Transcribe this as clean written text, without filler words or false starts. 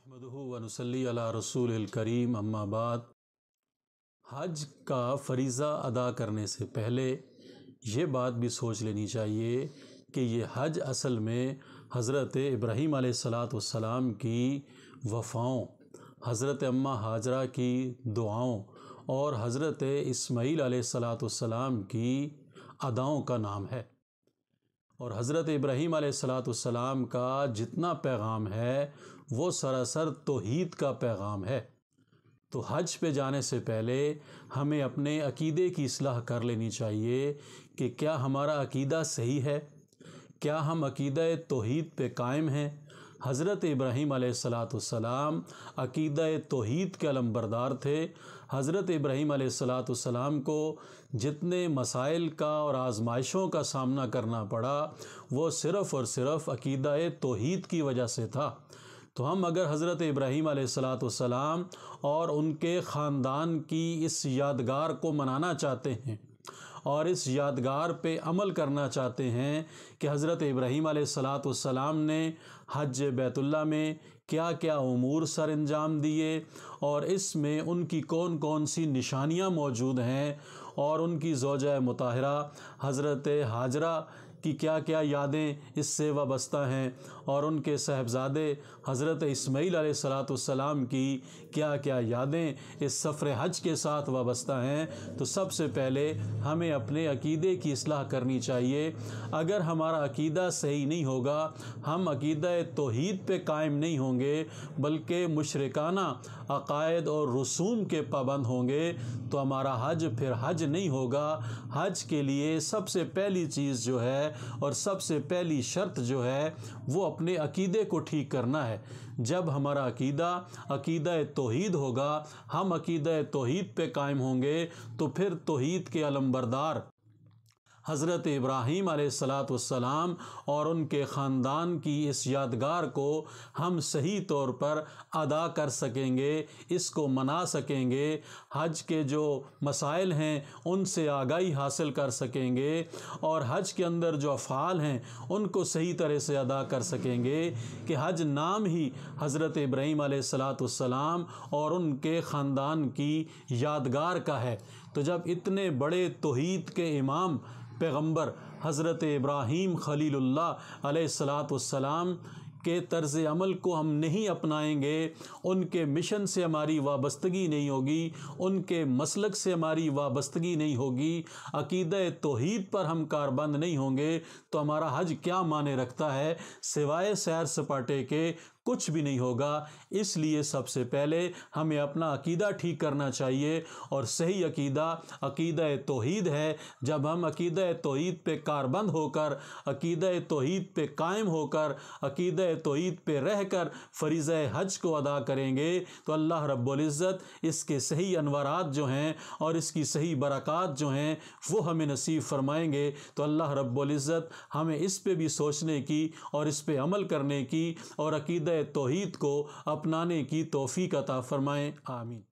نحمدہ ونصلی علی رسول الکریم اما بعد، حج کا فریضہ ادا کرنے سے پہلے یہ بات بھی سوچ لینی چاہیے کہ یہ حج اصل میں حضرت ابراہیم علیہ السلام کی وفاؤں، حضرت اماں ہاجرہ کی دعاؤں اور حضرت اسماعیل علیہ السلام کی اداؤں کا نام ہے۔ اور حضرت ابراہیم علیہ السلام کا جتنا پیغام ہے وہ سراسر توحید کا پیغام ہے۔ تو حج پہ جانے سے پہلے ہمیں اپنے عقیدے کی اصلاح کر لینی چاہیے کہ کیا ہمارا عقیدہ صحیح ہے، کیا ہم عقیدہ توحید پہ قائم ہیں۔ حضرت ابراہیم علیہ السلام عقیدہ توحید کے علمبردار تھے۔ حضرت ابراہیم علیہ السلام کو جتنے مسائل کا اور آزمائشوں کا سامنا کرنا پڑا وہ صرف اور صرف عقیدہ توحید کی وجہ سے تھا۔ تو ہم اگر حضرت ابراہیم علیہ السلام اور ان کے خاندان کی اس یادگار کو منانا چاہتے ہیں اور اس یادگار پہ عمل کرنا چاہتے ہیں کہ حضرت ابراہیم علیہ السلام نے حج بیت اللہ میں کیا کیا امور سر انجام دیے اور اس میں ان کی کون کون سی نشانیاں موجود ہیں اور ان کی زوجہ مطہرہ حضرت ہاجرہ کی کیا کیا یادیں اس سے وابستہ ہیں اور ان کے صاحبزادے حضرت اسماعیل علیہ السلام کی کیا کیا یادیں اس سفر حج کے ساتھ وابستہ ہیں، تو سب سے پہلے ہمیں اپنے عقیدے کی اصلاح کرنی چاہیے۔ اگر ہمارا عقیدہ صحیح نہیں ہوگا، ہم عقیدہ توحید پہ قائم نہیں ہوں گے بلکہ مشرکانہ عقائد اور رسوم کے پابند ہوں گے تو ہمارا حج پھر حج نہیں ہوگا۔ حج کے لیے سب سے پہلی چیز جو ہے اور سب سے پہلی شرط جو ہے وہ اپنے عقیدے کو ٹھیک کرنا ہے۔ جب ہمارا عقیدہ توحید ہوگا، ہم عقیدہ توحید پہ قائم ہوں گے تو پھر توحید کے علمبردار حضرت ابراہیم علیہ السلام اور ان کے خاندان کی اس یادگار کو ہم صحیح طور پر ادا کر سکیں گے، اس کو منا سکیں گے، حج کے جو مسائل ہیں ان سے آگاہی حاصل کر سکیں گے اور حج کے اندر جو افعال ہیں ان کو صحیح طرح سے ادا کر سکیں گے کہ حج نام ہی حضرت ابراہیم علیہ السلام اور ان کے خاندان کی یادگار کا ہے۔ تو جب اتنے بڑے توحید کے امام پیغمبر حضرت ابراہیم خلیل اللہ علیہ السلام کے طرز عمل کو ہم نہیں اپنائیں گے، ان کے مشن سے ہماری وابستگی نہیں ہوگی، ان کے مسلک سے ہماری وابستگی نہیں ہوگی، عقیدہ توحید پر ہم کاربند نہیں ہوں گے تو ہمارا حج کیا معنی رکھتا ہے؟ سوائے سیر سپاٹے کے کچھ بھی نہیں ہوگا۔ اس لیے سب سے پہلے ہمیں اپنا عقیدہ ٹھیک کرنا چاہیے اور صحیح عقیدہ توحید ہے۔ جب ہم عقیدہ توحید پہ کاربند ہو کر، عقیدہ توحید پہ قائم ہو کر، عقیدہ توحید پہ رہ کر فریضہ حج کو ادا کریں گے تو اللہ رب العزت اس کے صحیح انوارات جو ہیں اور اس کی صحیح برکات جو ہیں وہ ہمیں نصیب فرمائیں گے۔ تو اللہ رب العزت ہمیں اس پہ بھی سوچنے کی اور اس پہ عمل کرنے کی اور عقیدہ توحید کو اپنانے کی توفیق عطا فرمائیں، آمین۔